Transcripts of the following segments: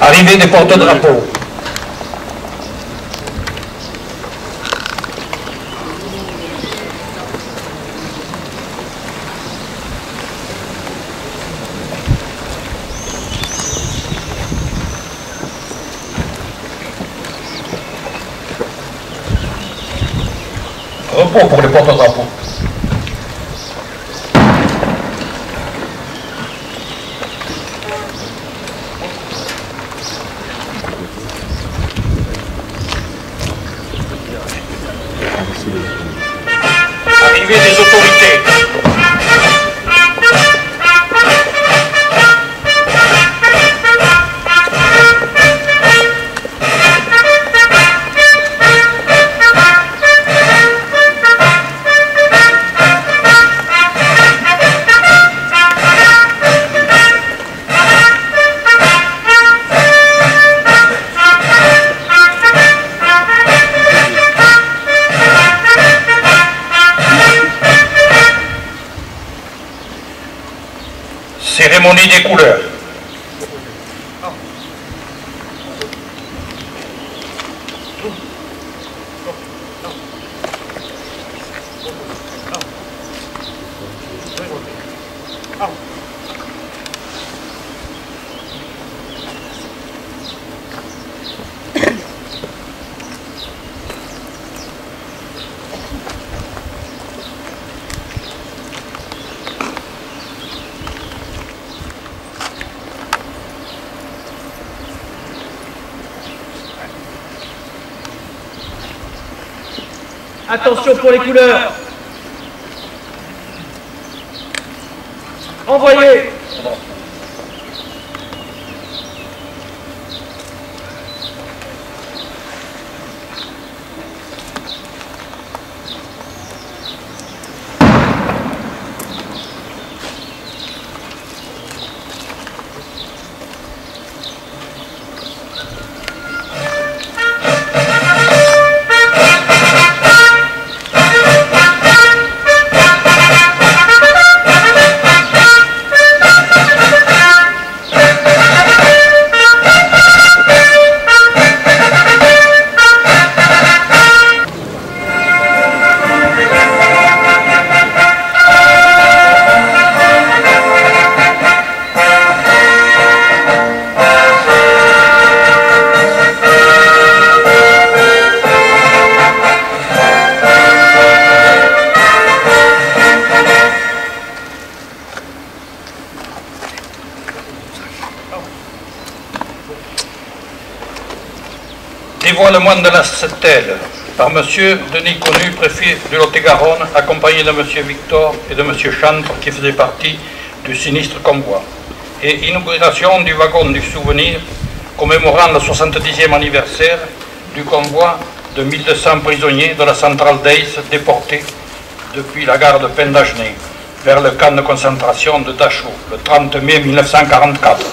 Arrivée des porte-drapeaux. Repos pour les porte-drapeaux. Arrivée des autorités. Cérémonie des couleurs. Attention pour les couleurs. Envoyez. Dévoilement de la stèle par M. Denis Connu, préfet de Lot-et-Garonne, accompagné de M. Victor et de M. Chantre, qui faisait partie du sinistre convoi. Et inauguration du wagon du souvenir commémorant le 70e anniversaire du convoi de 1200 prisonniers de la centrale d'Aïs déportés depuis la gare de Pendagenet vers le camp de concentration de Dachau le 30 mai 1944.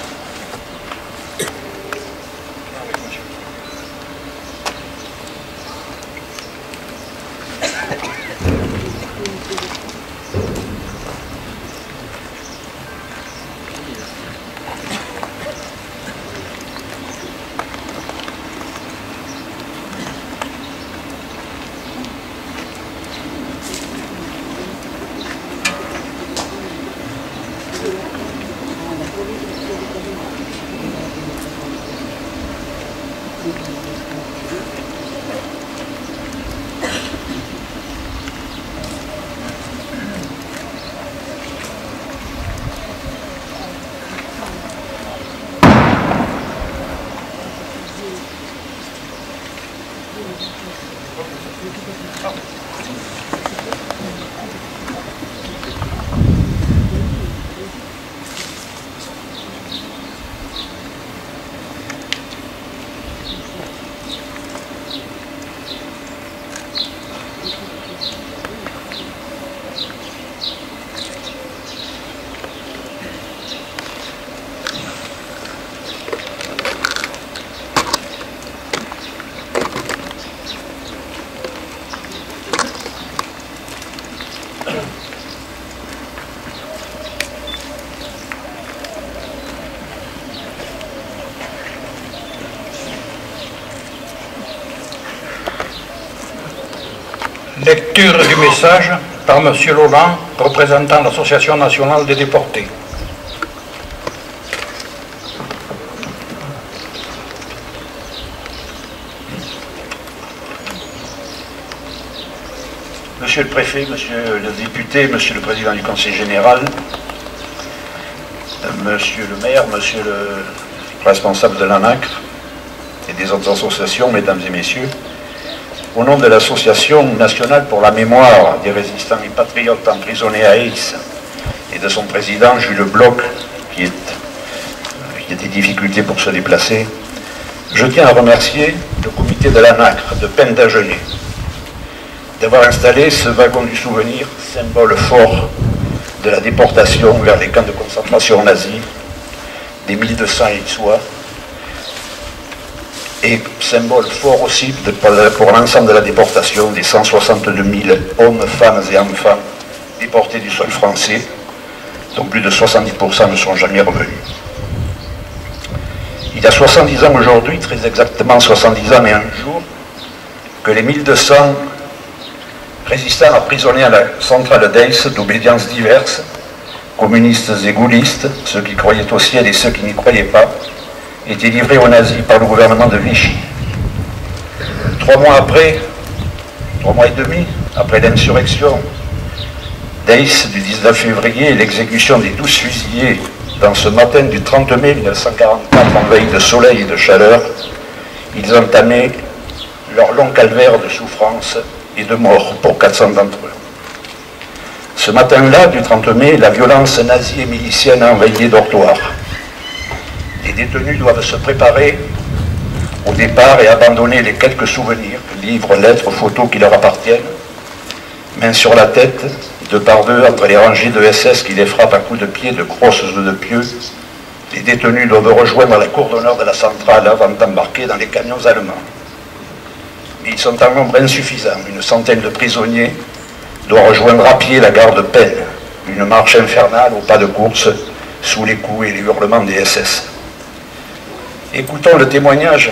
Lecture du message par M. Laurent, représentant l'Association nationale des déportés. Monsieur le préfet, monsieur le député, monsieur le président du conseil général, monsieur le maire, monsieur le responsable de l'ANACRE et des autres associations, mesdames et messieurs, au nom de l'Association nationale pour la mémoire des résistants et patriotes emprisonnés à Aix et de son président Jules Bloch, qui a des difficultés pour se déplacer, je tiens à remercier le comité de l'ANACRE de Pennes-d'Agenais d'avoir installé ce wagon du souvenir, symbole fort de la déportation vers les camps de concentration nazis des 1200 Aixois, et symbole fort aussi pour l'ensemble de la déportation des 162 000 hommes, femmes et enfants déportés du sol français, dont plus de 70% ne sont jamais revenus. Il y a 70 ans aujourd'hui, très exactement 70 ans et un jour, que les 1200 résistants emprisonnés à la centrale d'Aix d'obédiences diverses, communistes et gaullistes, ceux qui croyaient au ciel et ceux qui n'y croyaient pas, étaient livrés aux nazis par le gouvernement de Vichy. 3 mois et demi après l'insurrection d'Aix du 19 février et l'exécution des 12 fusillés dans ce matin du 30 mai 1944 en veille de soleil et de chaleur, ils entamaient leur long calvaire de souffrance et de mort pour 400 d'entre eux. Ce matin-là, du 30 mai, la violence nazie et milicienne a envahi les dortoirs. Les détenus doivent se préparer au départ et abandonner les quelques souvenirs, livres, lettres, photos qui leur appartiennent. Main sur la tête, deux par deux, entre les rangées de SS qui les frappent à coups de pied, de grosses œufs de pieux, les détenus doivent rejoindre la cour d'honneur de la centrale avant d'embarquer dans les camions allemands. Mais ils sont en nombre insuffisant. Une centaine de prisonniers doit rejoindre à pied la gare de Pennes, une marche infernale au pas de course, sous les coups et les hurlements des SS. Écoutons le témoignage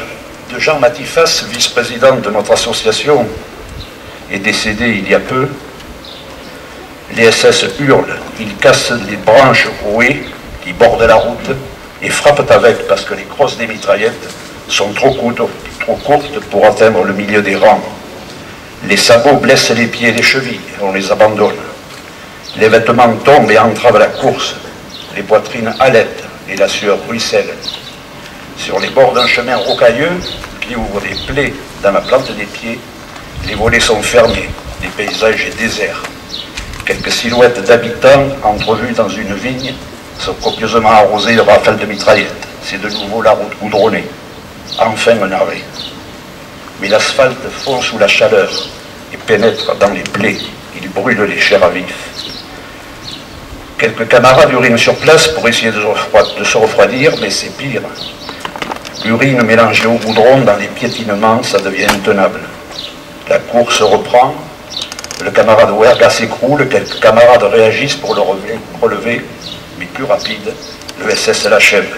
de Jean Matifas, vice-président de notre association, et décédé il y a peu. Les SS hurlent, ils cassent les branches rouées qui bordent la route et frappent avec parce que les crosses des mitraillettes sont trop courtes pour atteindre le milieu des rangs. Les sabots blessent les pieds et les chevilles, on les abandonne. Les vêtements tombent et entravent la course. Les poitrines halètent et la sueur ruisselle. Sur les bords d'un chemin rocailleux qui ouvre des plaies dans la plante des pieds, les volets sont fermés, les paysages est désert. Quelques silhouettes d'habitants entrevues dans une vigne sont copieusement arrosées de rafales de mitraillettes. C'est de nouveau la route goudronnée. Enfin un arrêt. Mais l'asphalte fond sous la chaleur et pénètre dans les plaies. Il brûle les chairs à vif. Quelques camarades urinent sur place pour essayer de se refroidir, mais c'est pire. L'urine mélangée au goudron dans les piétinements, ça devient intenable. La course reprend. Le camarade Werga s'écroule. Quelques camarades réagissent pour le relever, mais plus rapide, le SS l'achève.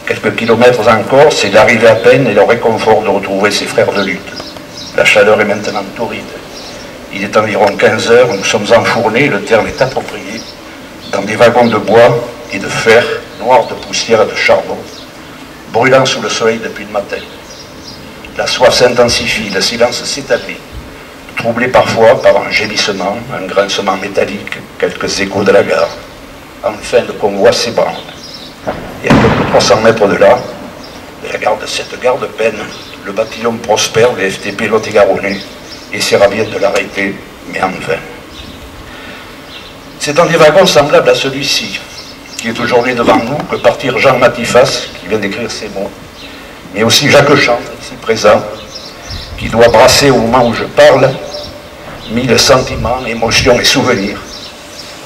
Quelques kilomètres encore, c'est l'arrivée à peine et le réconfort de retrouver ses frères de lutte. La chaleur est maintenant torride. Il est environ 15 heures, nous sommes enfournés, le terme est approprié, dans des wagons de bois et de fer, noirs de poussière et de charbon, brûlant sous le soleil depuis le matin. La soif s'intensifie, le silence s'établit, troublé parfois par un gémissement, un grincement métallique, quelques échos de la gare. Enfin, le convoi s'ébranle. Et à quelques 300 mètres de là, de cette gare de Pennes, le bataillon prospère des FTP Lot-et-Garonnais essaiera bien de l'arrêter, mais en vain. C'est dans des wagons semblables à celui-ci, qui est aujourd'hui devant nous, que partirent Jean Matifas, qui vient d'écrire ces mots, mais aussi Jacques Chant, ici présent, qui doit brasser au moment où je parle 1000 sentiments, émotions et souvenirs,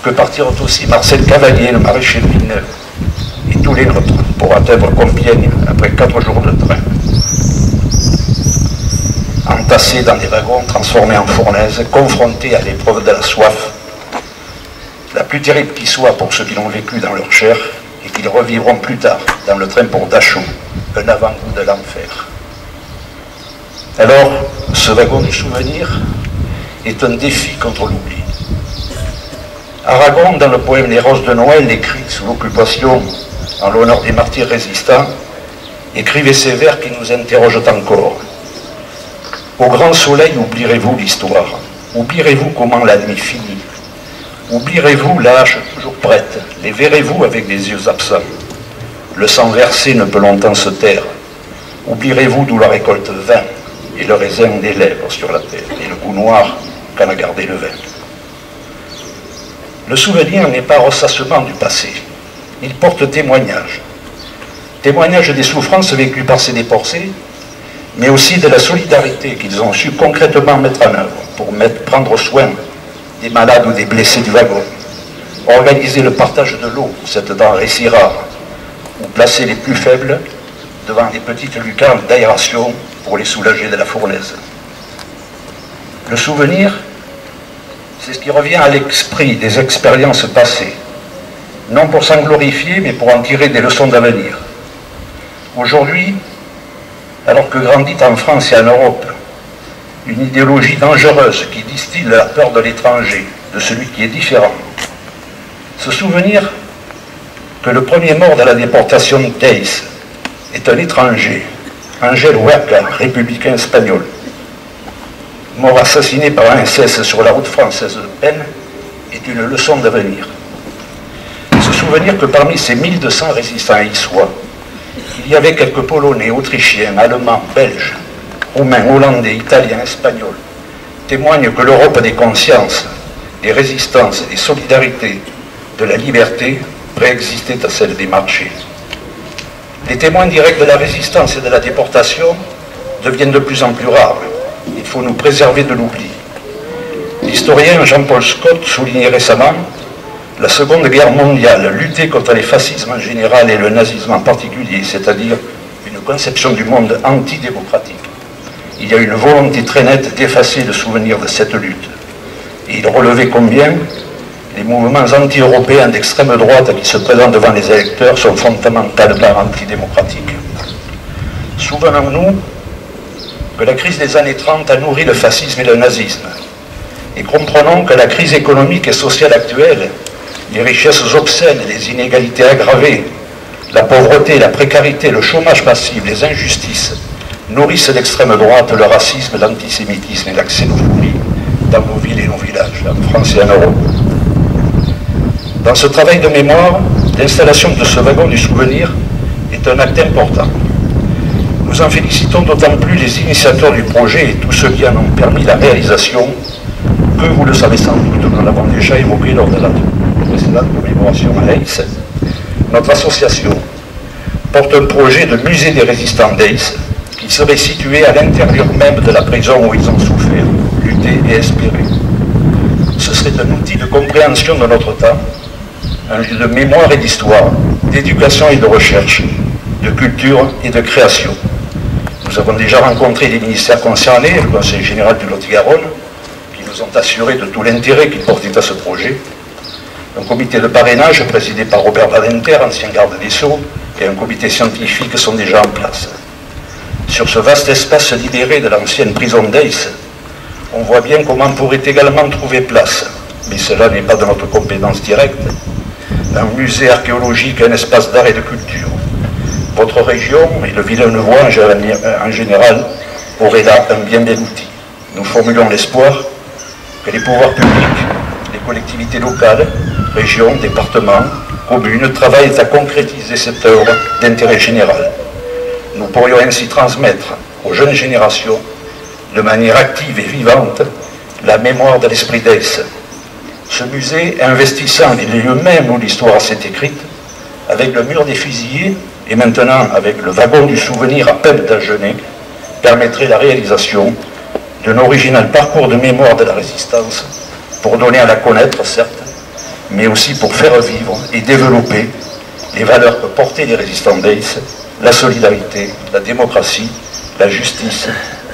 que partirent aussi Marcel Cavalier, le maréchal de Villeneuve, et tous les nôtres pour atteindre Compiègne après 4 jours de train. Entassés dans des wagons transformés en fournaises, confrontés à l'épreuve de la soif, la plus terrible qui soit pour ceux qui l'ont vécu dans leur chair et qu'ils revivront plus tard dans le train pour Dachau, un avant-goût de l'enfer. Alors, ce wagon du souvenir, est un défi contre l'oubli. Aragon, dans le poème Les Roses de Noël, écrit sous l'occupation en l'honneur des martyrs résistants, écrivait ces vers qui nous interrogent encore. Au grand soleil, oublierez-vous l'histoire? Oublierez-vous comment la nuit finit? Oublierez-vous la hache toujours prête? Les verrez-vous avec des yeux absents? Le sang versé ne peut longtemps se taire. Oublierez-vous d'où la récolte vint et le raisin des lèvres sur la terre et le goût noir qu'en a gardé le vin. Le souvenir n'est pas ressassement du passé. Il porte témoignage. Témoignage des souffrances vécues par ces déportés, mais aussi de la solidarité qu'ils ont su concrètement mettre en œuvre pour prendre soin des malades ou des blessés du wagon, organiser le partage de l'eau, cette denrée si rare, ou placer les plus faibles devant les petites lucarnes d'aération pour les soulager de la fournaise. Le souvenir, c'est ce qui revient à l'esprit des expériences passées, non pour s'en glorifier, mais pour en tirer des leçons d'avenir. Aujourd'hui, alors que grandit en France et en Europe une idéologie dangereuse qui distille la peur de l'étranger, de celui qui est différent, se souvenir que le premier mort de la déportation d'Eis est un étranger, Ángel Huerca, républicain espagnol, mort assassiné par un SS sur la route française de Penne, est une leçon d'avenir. Se souvenir que parmi ces 1200 résistants issois, il y avait quelques Polonais, Autrichiens, Allemands, Belges, Roumains, Hollandais, Italiens, Espagnols, témoigne que l'Europe des consciences, des résistances, des solidarités, de la liberté préexistait à celle des marchés. Les témoins directs de la résistance et de la déportation deviennent de plus en plus rares. Il faut nous préserver de l'oubli. L'historien Jean-Paul Scott soulignait récemment: la Seconde Guerre mondiale luttait contre les fascismes en général et le nazisme en particulier, c'est-à-dire une conception du monde antidémocratique. Il y a une volonté très nette d'effacer le souvenir de cette lutte. Et il relevait combien les mouvements anti-européens d'extrême droite qui se présentent devant les électeurs sont fondamentalement antidémocratiques. Souvenons-nous que la crise des années 30 a nourri le fascisme et le nazisme. Et comprenons que la crise économique et sociale actuelle, les richesses obscènes, les inégalités aggravées, la pauvreté, la précarité, le chômage massif, les injustices, nourrissent l'extrême droite, le racisme, l'antisémitisme et la xénophobie dans nos villes et nos villages, en France et en Europe. Dans ce travail de mémoire, l'installation de ce wagon du souvenir est un acte important. Nous en félicitons d'autant plus les initiateurs du projet et tous ceux qui en ont permis la réalisation, que vous le savez sans doute, nous l'avons déjà évoqué lors de la précédente commémoration à Eis. Notre association porte un projet de musée des résistants d'Eis qui serait situé à l'intérieur même de la prison où ils ont souffert, lutté et espéré. Ce serait un outil de compréhension de notre temps, un lieu de mémoire et d'histoire, d'éducation et de recherche, de culture et de création. Nous avons déjà rencontré les ministères concernés, le Conseil général du Lot-et-Garonne, qui nous ont assuré de tout l'intérêt qu'ils portaient à ce projet. Un comité de parrainage présidé par Robert Badinter, ancien garde des Sceaux, et un comité scientifique sont déjà en place. Sur ce vaste espace libéré de l'ancienne prison d'Eis, on voit bien comment pourrait également trouver place, mais cela n'est pas de notre compétence directe, un musée archéologique, un espace d'art et de culture. Votre région et le Villeneuvois en général auraient là un bien bel outil. Nous formulons l'espoir que les pouvoirs publics, les collectivités locales, régions, départements, communes travaillent à concrétiser cette œuvre d'intérêt général. Nous pourrions ainsi transmettre aux jeunes générations, de manière active et vivante, la mémoire de l'esprit d'Eis. Ce musée, investissant les lieux mêmes où l'histoire s'est écrite, avec le mur des fusillés et maintenant avec le wagon du souvenir à peine d'Agenais, permettrait la réalisation d'un original parcours de mémoire de la résistance pour donner à la connaître, certes, mais aussi pour faire vivre et développer les valeurs que portaient les résistants d'Eis, la solidarité, la démocratie, la justice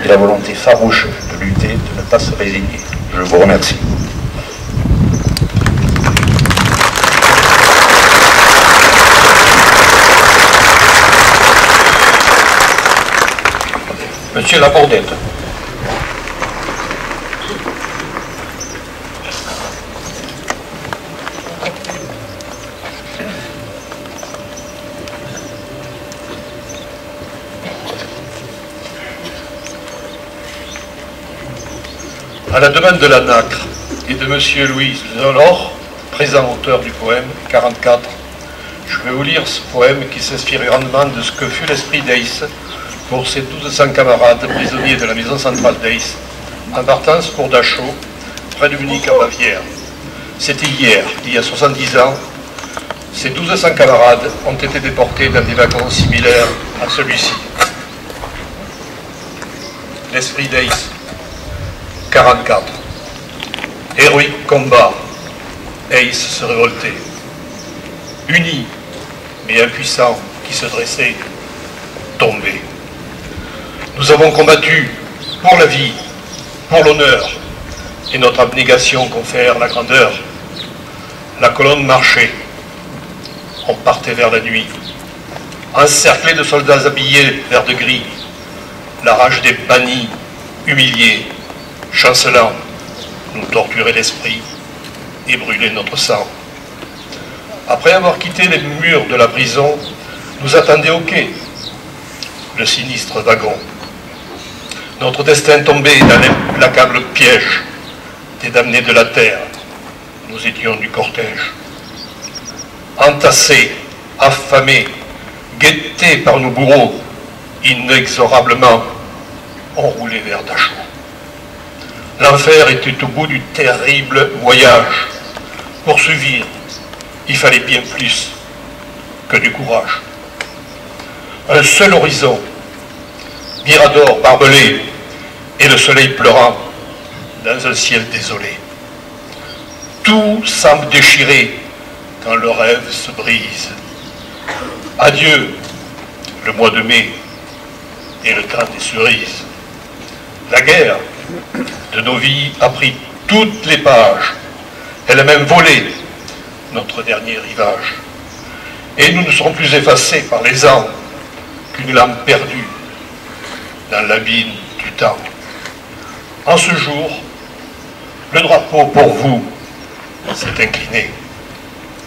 et la volonté farouche de lutter, de ne pas se résigner. Je vous remercie. Monsieur Labordette. À la demande de la Nacre et de M. Louis Delors, présent auteur du poème 44, je vais vous lire ce poème qui s'inspire grandement de ce que fut l'esprit d'Ace pour ses 1200 camarades prisonniers de la maison centrale d'Ace, en partance pour Dachau, près de Munich en Bavière. C'était hier, il y a 70 ans, ces 1200 camarades ont été déportés dans des wagons similaires à celui-ci. L'esprit d'Ace, 44. Héroïque combat, Ace se révoltait. Unis, mais impuissants, qui se dressaient, tombaient. Nous avons combattu pour la vie, pour l'honneur, et notre abnégation confère la grandeur. La colonne marchait. On partait vers la nuit, encerclés de soldats habillés vert de gris, la rage des bannis, humiliés, chancelant, nous torturait l'esprit et brûlait notre sang. Après avoir quitté les murs de la prison, nous attendait au quai le sinistre wagon. Notre destin tombait dans l'implacable piège des damnés de la terre. Nous étions du cortège. Entassés, affamés, guettés par nos bourreaux, inexorablement, on roulait vers Dachau. L'enfer était au bout du terrible voyage. Pour survivre, il fallait bien plus que du courage. Un seul horizon, Mirador barbelé et le soleil pleurant dans un ciel désolé. Tout semble déchiré quand le rêve se brise. Adieu, le mois de mai et le temps des cerises. La guerre de nos vies a pris toutes les pages. Elle a même volé notre dernier rivage. Et nous ne serons plus effacés par les ans qu'une lame perdue dans l'abîme du temps. En ce jour, le drapeau pour vous s'est incliné.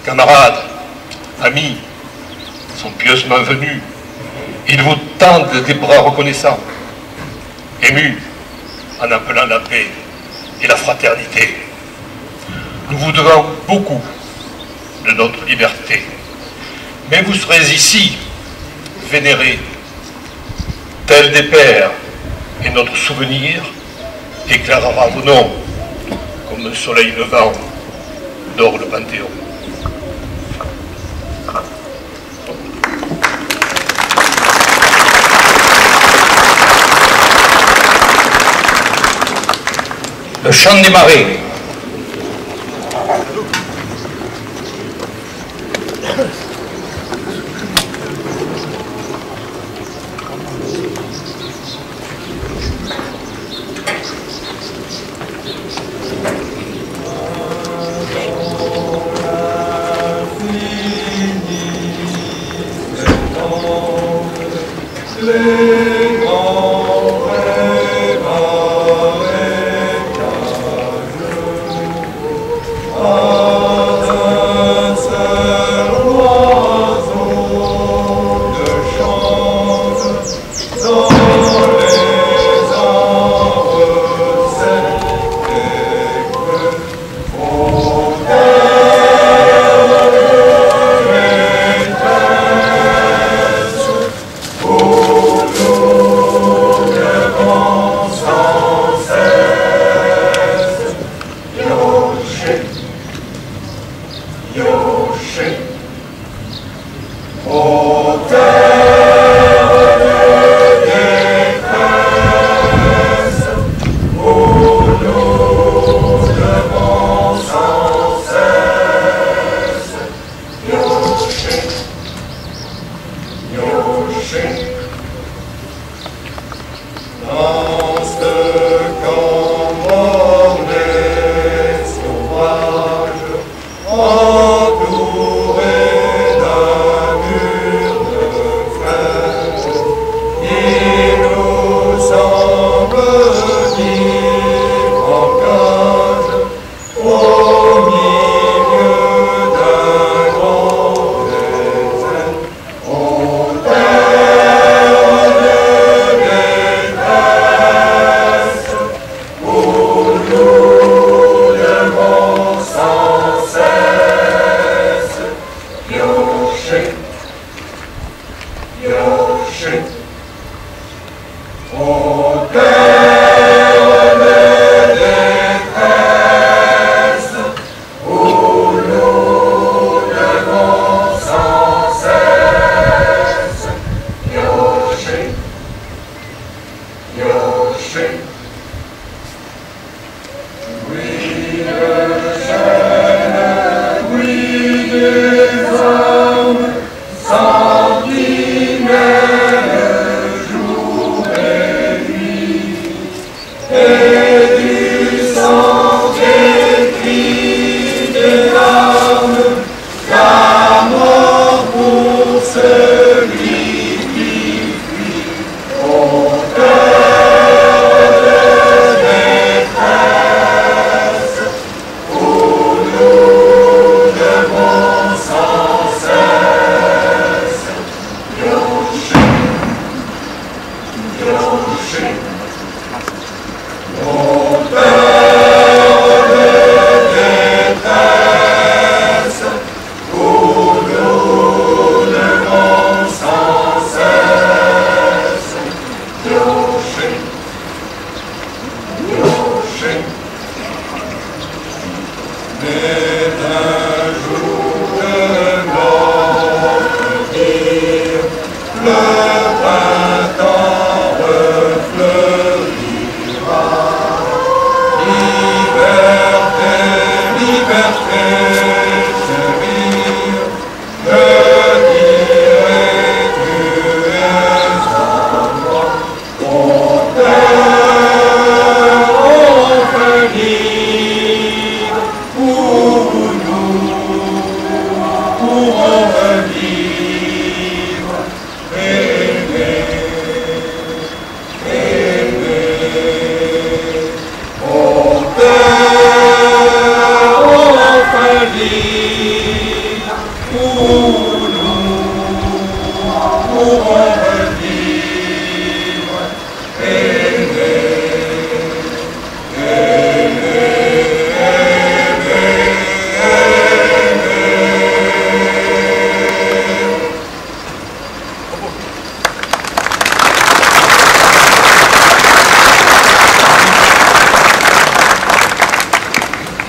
Camarades, amis, sont pieusement venus. Ils vous tendent des bras reconnaissants, émus en appelant la paix et la fraternité. Nous vous devons beaucoup de notre liberté. Mais vous serez ici, vénérés, tels des pères, et notre souvenir éclairera vos noms, comme le soleil levant dort le Panthéon. Le chant des marées.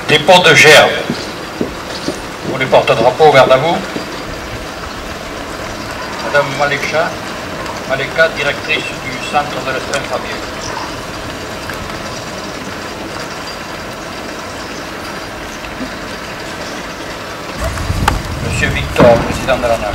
Dépôt de gerbe pour les porte-drapeaux, garde à vous. Madame Maleka, directrice du centre de l'Estrin Fabier. Monsieur Victor, président de la NAC.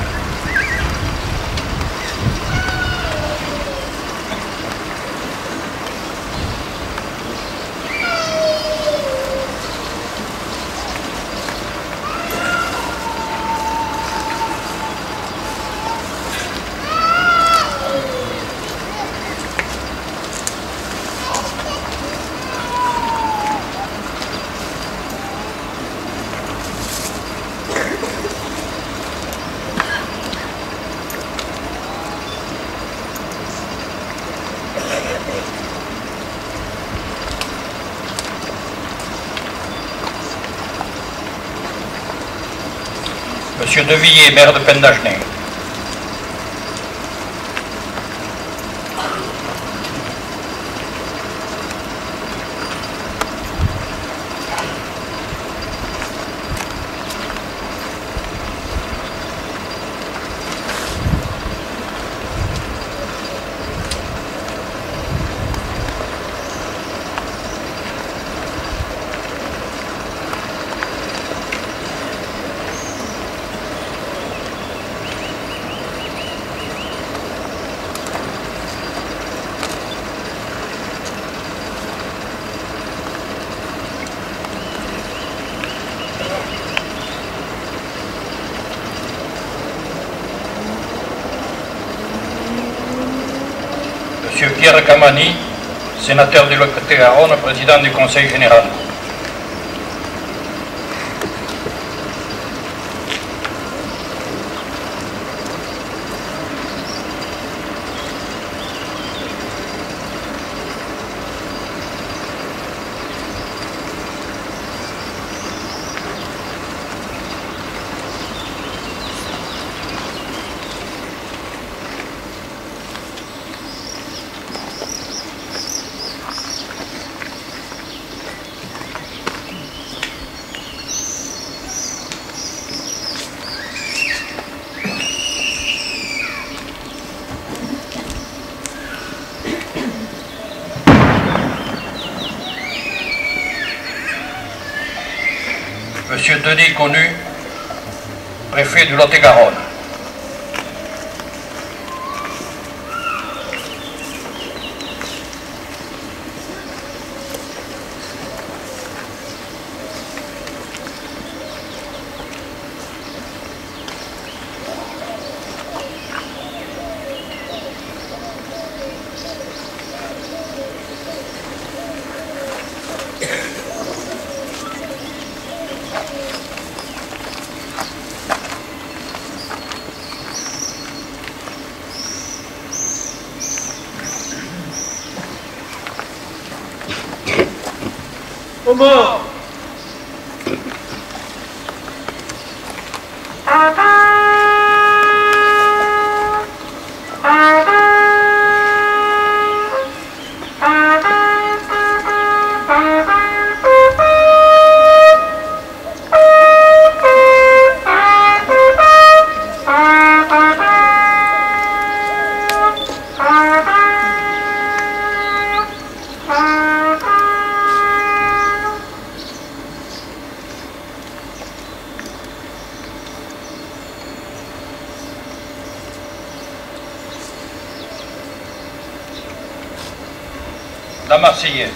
Monsieur Devilliers, maire de Pendagenet. Monsieur Pierre Camani, sénateur du Lot-et-Garonne, président du Conseil général. Monsieur Denis Connu, préfet du Lot-et-Garonne. Comment? La Marseillaise.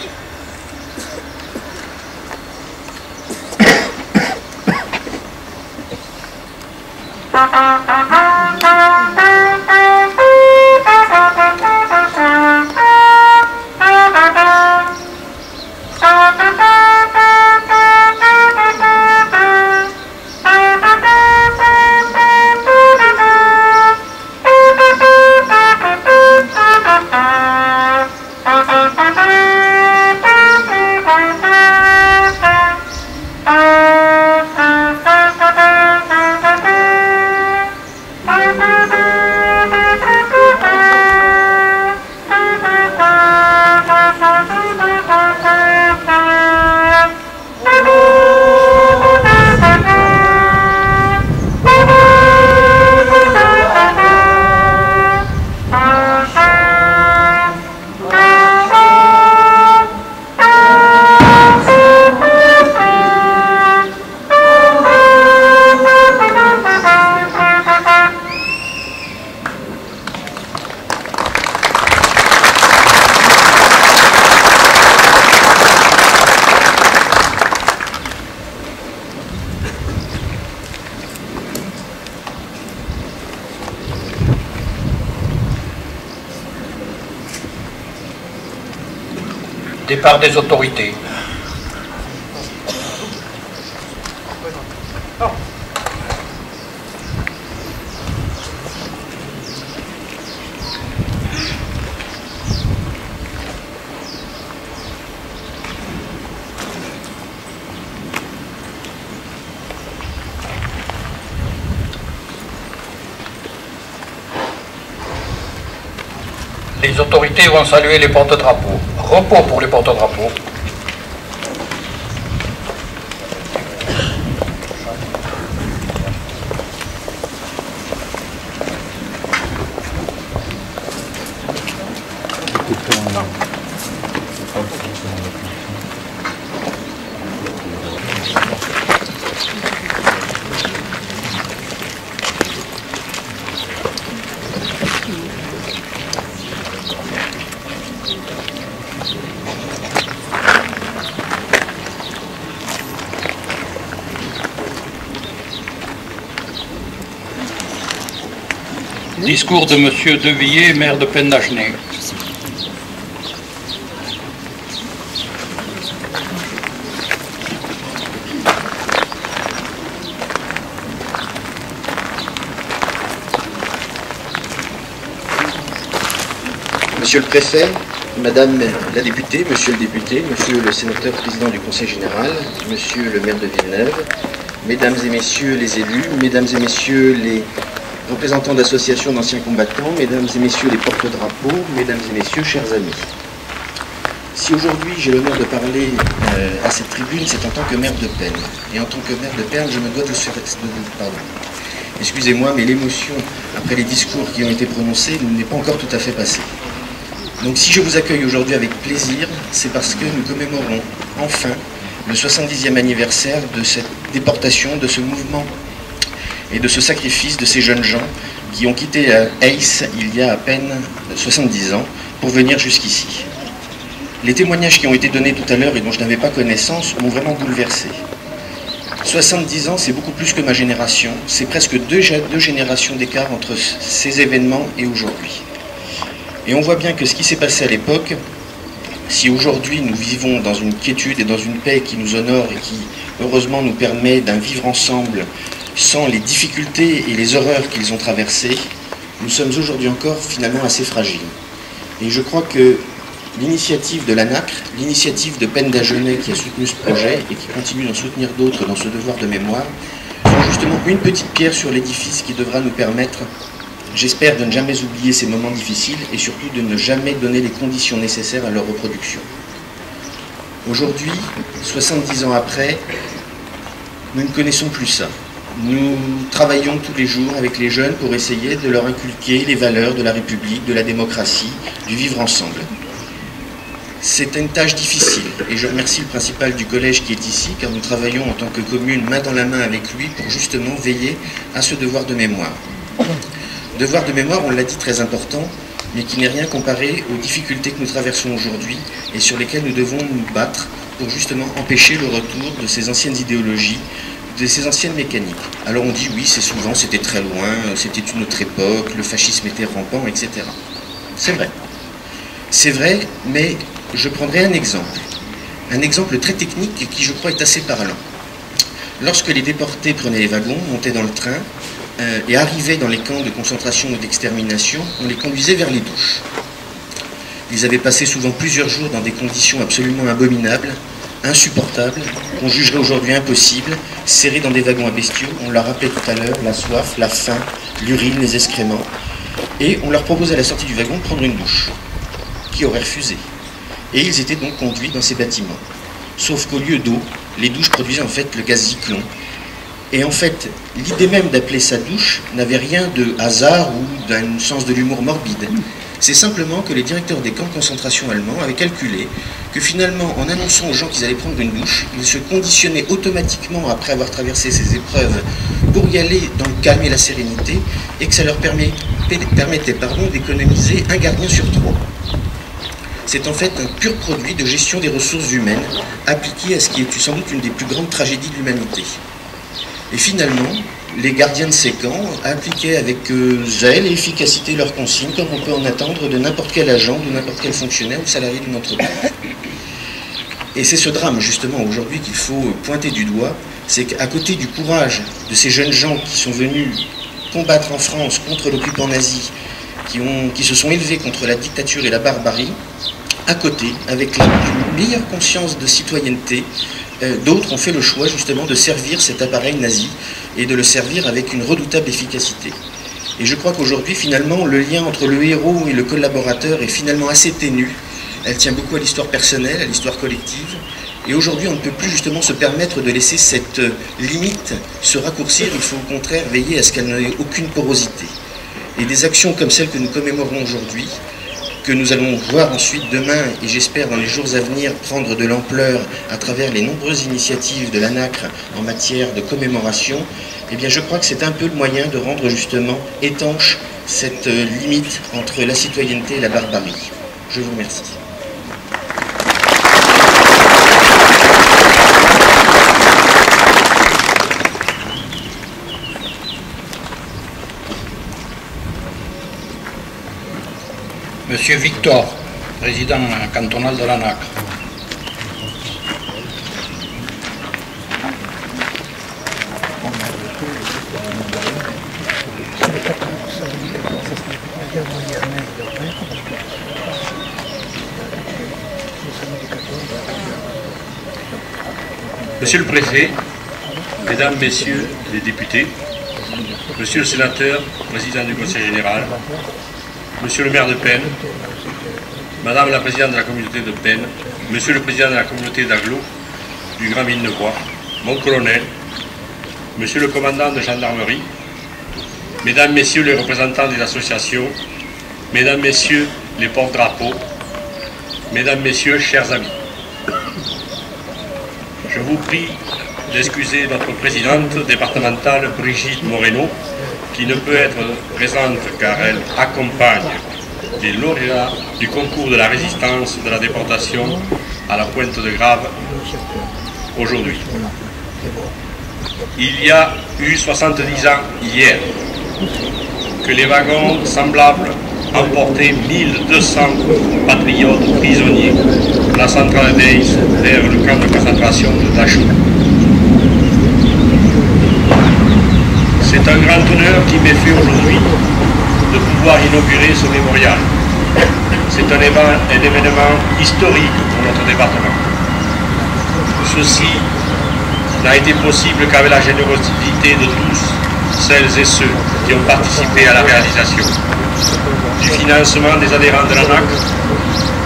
Départ des autorités. Les autorités vont saluer les porte-drapeaux. Repos pour les porte-drapeaux. Discours de M. Devilliers, maire de Penn-Nagenais. Monsieur le préfet, Madame la députée, Monsieur le député, Monsieur le sénateur président du Conseil général, Monsieur le maire de Villeneuve, Mesdames et Messieurs les élus, Mesdames et Messieurs les représentants d'associations d'anciens combattants, Mesdames et Messieurs les porte-drapeaux, Mesdames et Messieurs, chers amis. Si aujourd'hui j'ai l'honneur de parler à cette tribune, c'est en tant que maire de Penn. Et en tant que maire de Penn, je me dois de pardon. Excusez-moi, mais l'émotion après les discours qui ont été prononcés n'est pas encore tout à fait passée. Donc si je vous accueille aujourd'hui avec plaisir, c'est parce que nous commémorons enfin le 70e anniversaire de cette déportation, de ce mouvement et de ce sacrifice de ces jeunes gens qui ont quitté Aix il y a à peine 70 ans pour venir jusqu'ici. Les témoignages qui ont été donnés tout à l'heure et dont je n'avais pas connaissance m'ont vraiment bouleversé. 70 ans, c'est beaucoup plus que ma génération, c'est presque deux générations d'écart entre ces événements et aujourd'hui. Et on voit bien que ce qui s'est passé à l'époque, si aujourd'hui nous vivons dans une quiétude et dans une paix qui nous honore et qui heureusement nous permet d'un vivre ensemble sans les difficultés et les horreurs qu'ils ont traversées, nous sommes aujourd'hui encore finalement assez fragiles. Et je crois que l'initiative de l'ANACRE, l'initiative de Penda Genet qui a soutenu ce projet et qui continue d'en soutenir d'autres dans ce devoir de mémoire, sont justement une petite pierre sur l'édifice qui devra nous permettre, j'espère, de ne jamais oublier ces moments difficiles et surtout de ne jamais donner les conditions nécessaires à leur reproduction. Aujourd'hui, 70 ans après, nous ne connaissons plus ça. Nous travaillons tous les jours avec les jeunes pour essayer de leur inculquer les valeurs de la République, de la démocratie, du vivre ensemble. C'est une tâche difficile et je remercie le principal du collège qui est ici car nous travaillons en tant que commune main dans la main avec lui pour justement veiller à ce devoir de mémoire. Devoir de mémoire, on l'a dit, très important, mais qui n'est rien comparé aux difficultés que nous traversons aujourd'hui et sur lesquelles nous devons nous battre pour justement empêcher le retour de ces anciennes idéologies, de ces anciennes mécaniques. Alors on dit oui, c'est souvent, c'était très loin, c'était une autre époque, le fascisme était rampant, etc. C'est vrai. C'est vrai, mais je prendrai un exemple très technique et qui je crois est assez parlant. Lorsque les déportés prenaient les wagons, montaient dans le train et arrivaient dans les camps de concentration ou d'extermination, on les conduisait vers les douches. Ils avaient passé souvent plusieurs jours dans des conditions absolument abominables, insupportables, qu'on jugerait aujourd'hui impossibles, serrés dans des wagons à bestiaux. On leur rappelait tout à l'heure la soif, la faim, l'urine, les excréments. Et on leur proposait à la sortie du wagon de prendre une douche. Qui aurait refusé? Et ils étaient donc conduits dans ces bâtiments. Sauf qu'au lieu d'eau, les douches produisaient en fait le gaz Zyklon. Et en fait, l'idée même d'appeler ça douche n'avait rien de hasard ou d'un sens de l'humour morbide. C'est simplement que les directeurs des camps de concentration allemands avaient calculé que finalement, en annonçant aux gens qu'ils allaient prendre une douche, ils se conditionnaient automatiquement, après avoir traversé ces épreuves, pour y aller dans le calme et la sérénité, et que ça leur permettait d'économiser un gardien sur 3. C'est en fait un pur produit de gestion des ressources humaines appliqué à ce qui est sans doute une des plus grandes tragédies de l'humanité. Et finalement, les gardiens de ces camps appliquaient avec zèle et efficacité leurs consignes, comme on peut en attendre de n'importe quel agent, de n'importe quel fonctionnaire ou salarié d'une entreprise. Et c'est ce drame, justement, aujourd'hui qu'il faut pointer du doigt, c'est qu'à côté du courage de ces jeunes gens qui sont venus combattre en France contre l'occupant nazi, qui se sont élevés contre la dictature et la barbarie, à côté, avec la meilleure conscience de citoyenneté, d'autres ont fait le choix justement de servir cet appareil nazi et de le servir avec une redoutable efficacité. Et je crois qu'aujourd'hui, finalement, le lien entre le héros et le collaborateur est finalement assez ténu. Elle tient beaucoup à l'histoire personnelle, à l'histoire collective. Et aujourd'hui, on ne peut plus justement se permettre de laisser cette limite se raccourcir. Il faut au contraire veiller à ce qu'elle n'ait aucune porosité. Et des actions comme celles que nous commémorons aujourd'hui, que nous allons voir ensuite demain, et j'espère dans les jours à venir, prendre de l'ampleur à travers les nombreuses initiatives de l'ANACRE en matière de commémoration, eh bien je crois que c'est un peu le moyen de rendre justement étanche cette limite entre la citoyenneté et la barbarie. Je vous remercie. Monsieur Victor, président cantonal de l'ANACRE. Monsieur le Préfet, Mesdames, Messieurs les députés, Monsieur le Sénateur, Président du Conseil général, Monsieur le maire de Penne, Madame la Présidente de la communauté de Penne, Monsieur le Président de la communauté d'Aglo, du Grand Villeneuvois, mon colonel, Monsieur le Commandant de gendarmerie, Mesdames, Messieurs les représentants des associations, Mesdames, Messieurs les porte-drapeaux, Mesdames, Messieurs, chers amis. Je vous prie d'excuser notre présidente départementale Brigitte Moreno, qui ne peut être présente car elle accompagne les lauréats du concours de la résistance de la déportation à la Pointe de Grave aujourd'hui. Il y a eu 70 ans hier que les wagons semblables emportaient 1200 patriotes prisonniers de la centrale d'Eysse vers le camp de concentration de Dachau. C'est un grand honneur qui m'est fait aujourd'hui de pouvoir inaugurer ce mémorial. C'est un événement historique pour notre département. Ceci n'a été possible qu'avec la générosité de tous, celles et ceux qui ont participé à la réalisation. Du financement des adhérents de l'ANAC,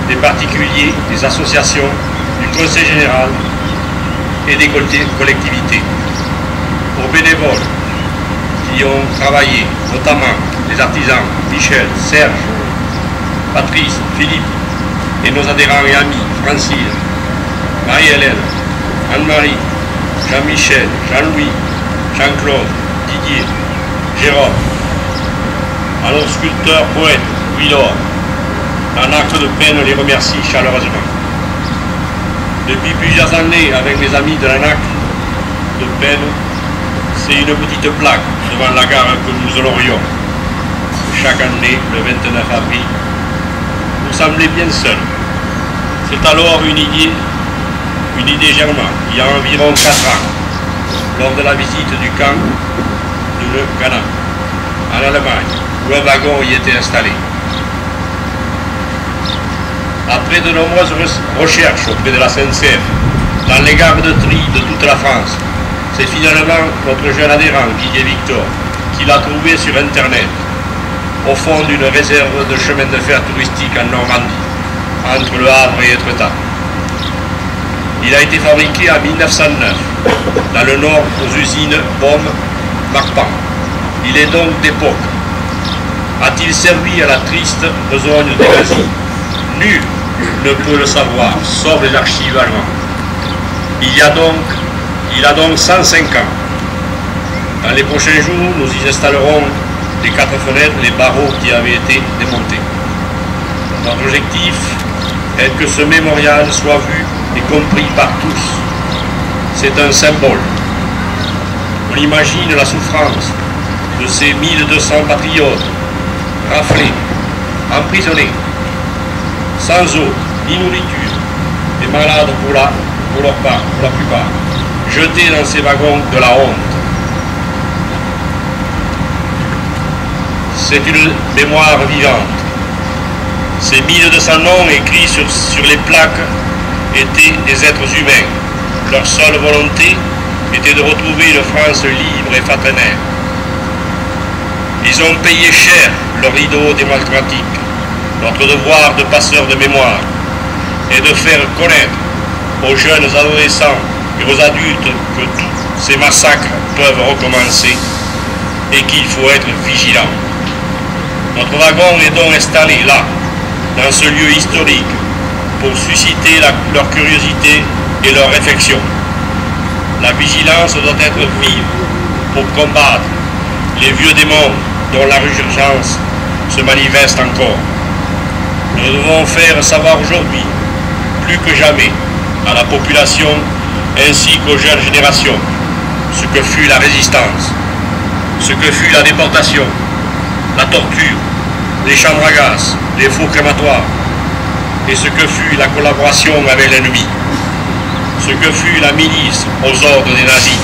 des particuliers, des associations, du Conseil général et des collectivités. Aux bénévoles qui ont travaillé, notamment les artisans Michel, Serge, Patrice, Philippe et nos adhérents et amis Francine, Marie-Hélène, Anne-Marie, Jean-Michel, Jean-Louis, Jean-Claude, Didier, Jérôme, à nos sculpteurs poètes, Louis-Laure, un acte de peine les remercie chaleureusement. Depuis plusieurs années, avec mes amis de l'ANAC de peine, c'est une petite plaque devant la gare que nous honorions. Chaque année, le 29 avril, vous semblez bien seul. C'est alors une idée germa, il y a environ 4 ans, lors de la visite du camp de Le Ghana, en Allemagne, où un wagon y était installé. Après de nombreuses recherches auprès de la SNCF, dans les gares de tri de toute la France, c'est finalement notre jeune adhérent, Didier Victor, qui l'a trouvé sur Internet, au fond d'une réserve de chemin de fer touristique en Normandie, entre Le Havre et Étretat. Il a été fabriqué en 1909, dans le nord aux usines Baume-Marpan. Il est donc d'époque. A-t-il servi à la triste besogne des nazis? Nul ne peut le savoir, sauf les archives allemandes. Il a donc 105 ans. Dans les prochains jours, nous y installerons les 4 fenêtres, les barreaux qui avaient été démontés. Notre objectif est que ce mémorial soit vu et compris par tous. C'est un symbole. On imagine la souffrance de ces 1200 patriotes, raflés, emprisonnés, sans eau ni nourriture, et malades pour la plupart, jetés dans ces wagons de la honte. C'est une mémoire vivante. Ces 1200 noms écrits sur les plaques étaient des êtres humains. Leur seule volonté était de retrouver une France libre et fraternelle. Ils ont payé cher leur rideau démocratique. Notre devoir de passeur de mémoire est de faire connaître aux jeunes adolescents et aux adultes que tous ces massacres peuvent recommencer et qu'il faut être vigilant. Notre wagon est donc installé là, dans ce lieu historique, pour susciter leur curiosité et leur réflexion. La vigilance doit être vive pour combattre les vieux démons dont la résurgence se manifeste encore. Nous devons faire savoir aujourd'hui, plus que jamais, à la population ainsi qu'aux jeunes générations, ce que fut la résistance, ce que fut la déportation, la torture, les chambres à gaz, les fours crématoires, et ce que fut la collaboration avec l'ennemi, ce que fut la milice aux ordres des nazis.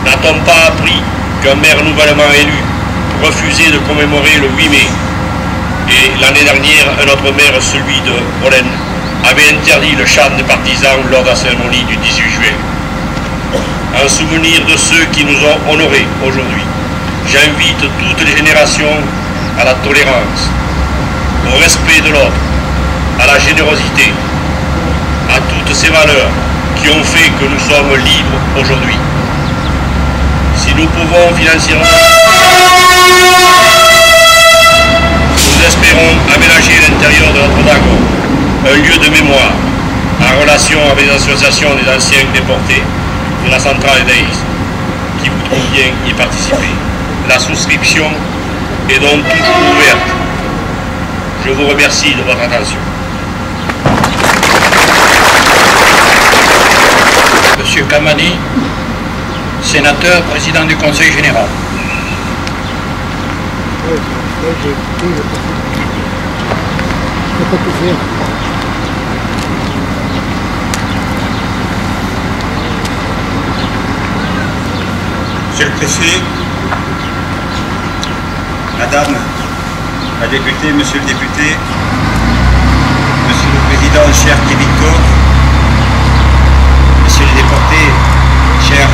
N'a-t-on pas appris qu'un maire nouvellement élu refusait de commémorer le 8 mai et l'année dernière, un autre maire, celui de Hollen, avait interdit le chant des partisans lors de la cérémonie du 18 juillet. En souvenir de ceux qui nous ont honorés aujourd'hui, j'invite toutes les générations à la tolérance, au respect de l'autre, à la générosité, à toutes ces valeurs qui ont fait que nous sommes libres aujourd'hui. Si nous pouvons financièrement, nous espérons aménager l'intérieur de notre wagon, un lieu de mémoire, en relation avec les associations des anciens déportés de la centrale d'Aïs qui voudront bien y participer. La souscription est donc toujours ouverte. Je vous remercie de votre attention. Monsieur Kamani, sénateur, président du Conseil général. Monsieur le préfet, Madame la députée, Monsieur le député, Monsieur le Président, cher Guy Victor, Messieurs les déportés, cher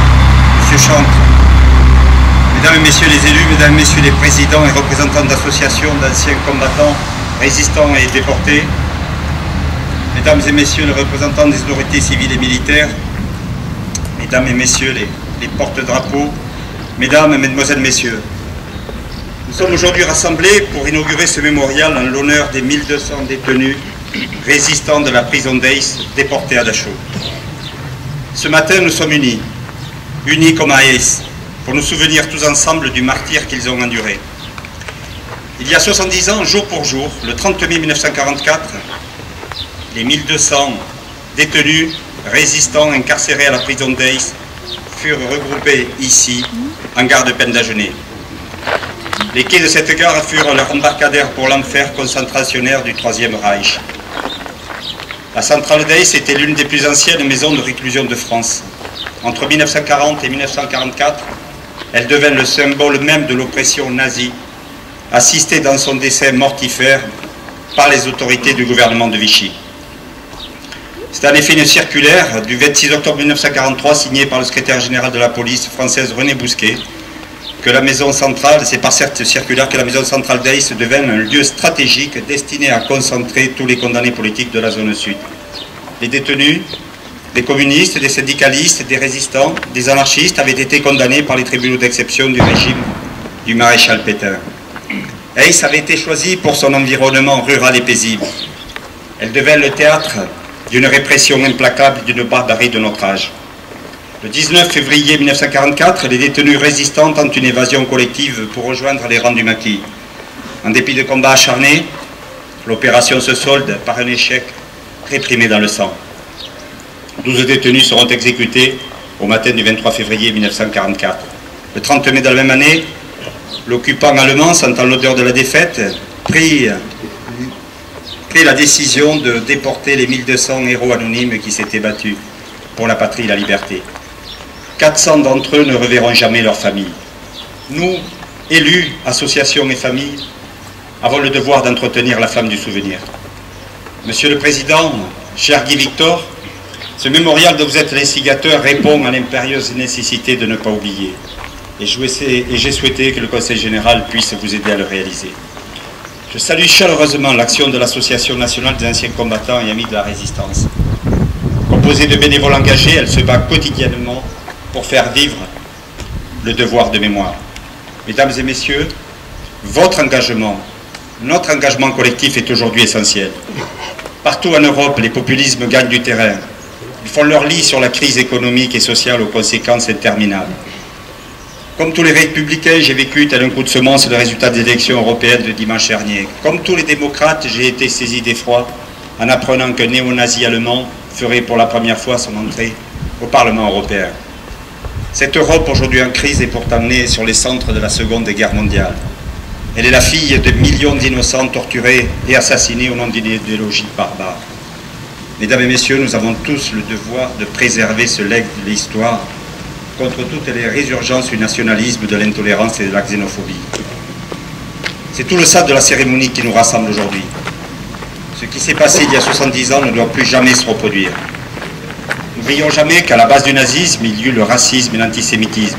Monsieur Chante, Mesdames et Messieurs les élus, Mesdames et Messieurs les présidents et représentants d'associations d'anciens combattants, résistants et déportés, Mesdames et Messieurs les représentants des autorités civiles et militaires, Mesdames et Messieurs les porte-drapeaux, Mesdames, Mesdemoiselles, Messieurs, nous sommes aujourd'hui rassemblés pour inaugurer ce mémorial en l'honneur des 1200 détenus résistants de la prison d'Aïs déportés à Dachau. Ce matin, nous sommes unis comme à Aïs, pour nous souvenir tous ensemble du martyre qu'ils ont enduré. Il y a 70 ans, jour pour jour, le 30 mai 1944, les 1200 détenus résistants incarcérés à la prison d'Aïs furent regroupés ici, en gare de Pendagenais. Les quais de cette gare furent leur embarcadère pour l'enfer concentrationnaire du Troisième Reich. La centrale d'Aïs était l'une des plus anciennes maisons de réclusion de France. Entre 1940 et 1944, elle devint le symbole même de l'oppression nazie, assistée dans son décès mortifère par les autorités du gouvernement de Vichy. C'est en effet une circulaire du 26 octobre 1943 signée par le secrétaire général de la police française René Bousquet que la maison centrale, c'est par cette circulaire que la maison centrale d'Aïs devint un lieu stratégique destiné à concentrer tous les condamnés politiques de la zone sud. Les détenus, des communistes, des syndicalistes, des résistants, des anarchistes avaient été condamnés par les tribunaux d'exception du régime du maréchal Pétain. Aïs avait été choisie pour son environnement rural et paisible. Elle devint le théâtre d'une répression implacable d'une barbarie de notre âge. Le 19 février 1944, les détenus résistants tentent une évasion collective pour rejoindre les rangs du maquis. En dépit de combats acharnés, l'opération se solde par un échec réprimé dans le sang. 12 détenus seront exécutés au matin du 23 février 1944. Le 30 mai de la même année, l'occupant allemand, sentant l'odeur de la défaite, prit la décision de déporter les 1200 héros anonymes qui s'étaient battus pour la patrie et la liberté. 400 d'entre eux ne reverront jamais leur famille. Nous, élus, associations et familles, avons le devoir d'entretenir la flamme du souvenir. Monsieur le Président, cher Guy Victor, ce mémorial dont vous êtes l'instigateur répond à l'impérieuse nécessité de ne pas oublier. Et j'ai souhaité que le Conseil général puisse vous aider à le réaliser. Je salue chaleureusement l'action de l'Association nationale des anciens combattants et amis de la résistance. Composée de bénévoles engagés, elle se bat quotidiennement pour faire vivre le devoir de mémoire. Mesdames et messieurs, votre engagement, notre engagement collectif est aujourd'hui essentiel. Partout en Europe, les populismes gagnent du terrain. Ils font leur lit sur la crise économique et sociale aux conséquences interminables. Comme tous les républicains, j'ai vécu tel un coup de semonce le résultat des élections européennes de dimanche dernier. Comme tous les démocrates, j'ai été saisi d'effroi en apprenant qu'un néo-nazi allemand ferait pour la première fois son entrée au Parlement européen. Cette Europe aujourd'hui en crise est pourtant née sur les centres de la Seconde Guerre mondiale. Elle est la fille de millions d'innocents torturés et assassinés au nom d'une idéologie barbare. Mesdames et messieurs, nous avons tous le devoir de préserver ce legs de l'histoire contre toutes les résurgences du nationalisme, de l'intolérance et de la xénophobie. C'est tout le sens de la cérémonie qui nous rassemble aujourd'hui. Ce qui s'est passé il y a 70 ans ne doit plus jamais se reproduire. N'oublions jamais qu'à la base du nazisme, il y eut le racisme et l'antisémitisme.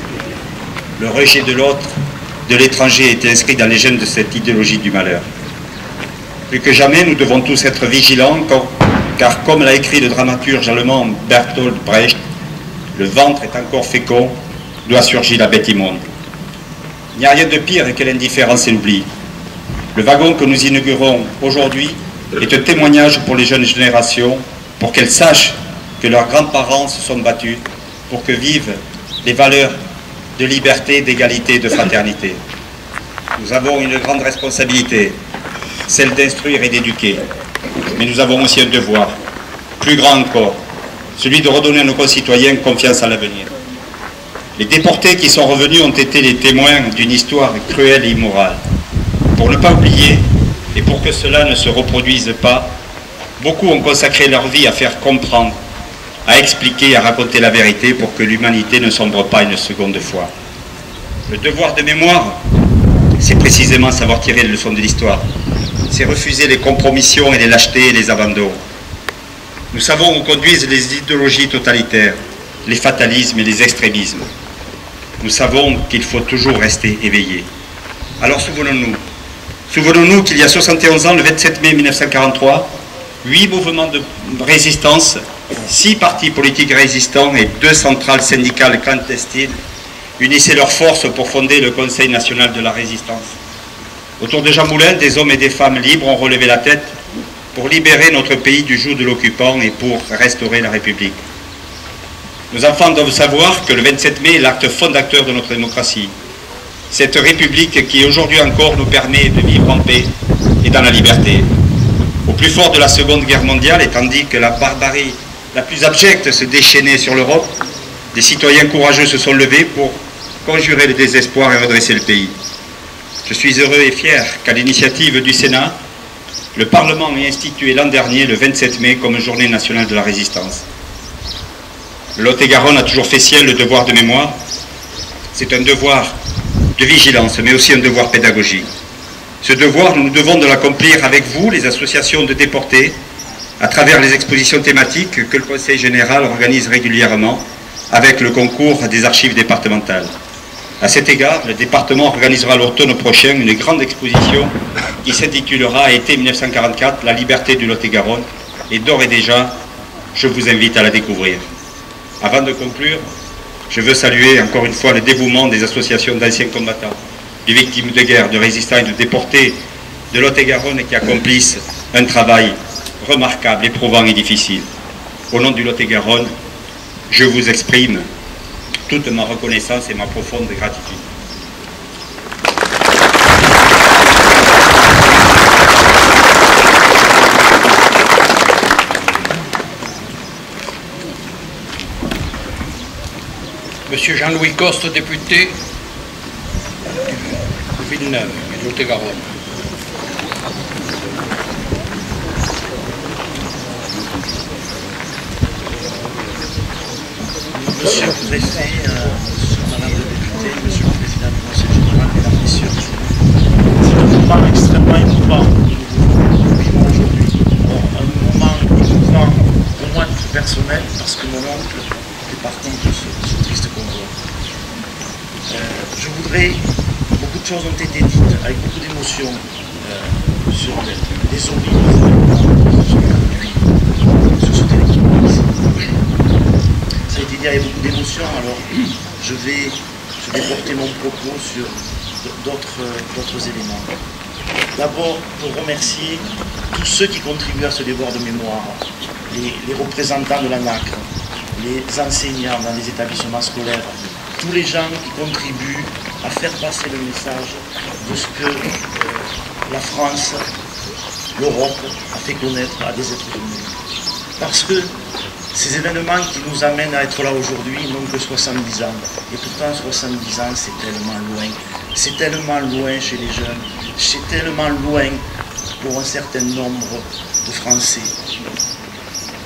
Le rejet de l'autre, de l'étranger, est inscrit dans les gènes de cette idéologie du malheur. Plus que jamais, nous devons tous être vigilants, car comme l'a écrit le dramaturge allemand Bertolt Brecht, le ventre est encore fécond, doit surgir la bête immonde. Il n'y a rien de pire que l'indifférence et l'oubli. Le wagon que nous inaugurons aujourd'hui est un témoignage pour les jeunes générations pour qu'elles sachent que leurs grands-parents se sont battus pour que vivent les valeurs de liberté, d'égalité et de fraternité. Nous avons une grande responsabilité, celle d'instruire et d'éduquer. Mais nous avons aussi un devoir, plus grand encore, celui de redonner à nos concitoyens confiance à l'avenir. Les déportés qui sont revenus ont été les témoins d'une histoire cruelle et immorale. Pour ne pas oublier, et pour que cela ne se reproduise pas, beaucoup ont consacré leur vie à faire comprendre, à expliquer, à raconter la vérité pour que l'humanité ne sombre pas une seconde fois. Le devoir de mémoire, c'est précisément savoir tirer les leçons de l'histoire. C'est refuser les compromissions et les lâchetés et les abandons. Nous savons où conduisent les idéologies totalitaires, les fatalismes et les extrémismes. Nous savons qu'il faut toujours rester éveillé. Alors souvenons-nous. Souvenons-nous qu'il y a 71 ans, le 27 mai 1943, 8 mouvements de résistance, 6 partis politiques résistants et 2 centrales syndicales clandestines unissaient leurs forces pour fonder le Conseil national de la résistance. Autour de Jean Moulin, des hommes et des femmes libres ont relevé la tête pour libérer notre pays du joug de l'occupant et pour restaurer la République. Nos enfants doivent savoir que le 27 mai est l'acte fondateur de notre démocratie. Cette République qui aujourd'hui encore nous permet de vivre en paix et dans la liberté. Au plus fort de la Seconde Guerre mondiale, et tandis que la barbarie la plus abjecte se déchaînait sur l'Europe, des citoyens courageux se sont levés pour conjurer le désespoir et redresser le pays. Je suis heureux et fier qu'à l'initiative du Sénat, le Parlement ait institué l'an dernier, le 27 mai, comme journée nationale de la résistance. Le Lot-et-Garonne a toujours fait sienne le devoir de mémoire. C'est un devoir de vigilance, mais aussi un devoir pédagogique. Ce devoir, nous nous devons de l'accomplir avec vous, les associations de déportés, à travers les expositions thématiques que le Conseil général organise régulièrement, avec le concours des archives départementales. À cet égard, le département organisera l'automne prochain une grande exposition qui s'intitulera « Été 1944, la liberté du Lot-et-Garonne » et d'ores et déjà, je vous invite à la découvrir. Avant de conclure, je veux saluer encore une fois le dévouement des associations d'anciens combattants, de victimes de guerre, de résistants et de déportés de Lot-et-Garonne qui accomplissent un travail remarquable, éprouvant et difficile. Au nom du Lot-et-Garonne, je vous exprime toute ma reconnaissance et ma profonde gratitude. Monsieur Jean-Louis Coste, député de Villeneuve, du Lot-et-Garonne. Monsieur le Préfet, Madame la députée, Monsieur le Président du Conseil général, Mesdames, Messieurs, c'est un moment extrêmement émouvant que nous vivons aujourd'hui. Un moment émouvant pour moi tout personnel, parce que mon oncle fait partie de ce triste convoi. Je voudrais, beaucoup de choses ont été dites avec beaucoup d'émotion sur les horribles événements qui sont produits sur ce territoire. Ça a été dit avec beaucoup d'émotion, alors je vais porter mon propos sur d'autres éléments. D'abord, pour remercier tous ceux qui contribuent à ce devoir de mémoire, les représentants de l'ANACRE, les enseignants dans les établissements scolaires, tous les gens qui contribuent à faire passer le message de ce que la France, l'Europe a fait connaître à des êtres humains. Parce que ces événements qui nous amènent à être là aujourd'hui n'ont que 70 ans. Et pourtant 70 ans, c'est tellement loin. C'est tellement loin chez les jeunes. C'est tellement loin pour un certain nombre de Français.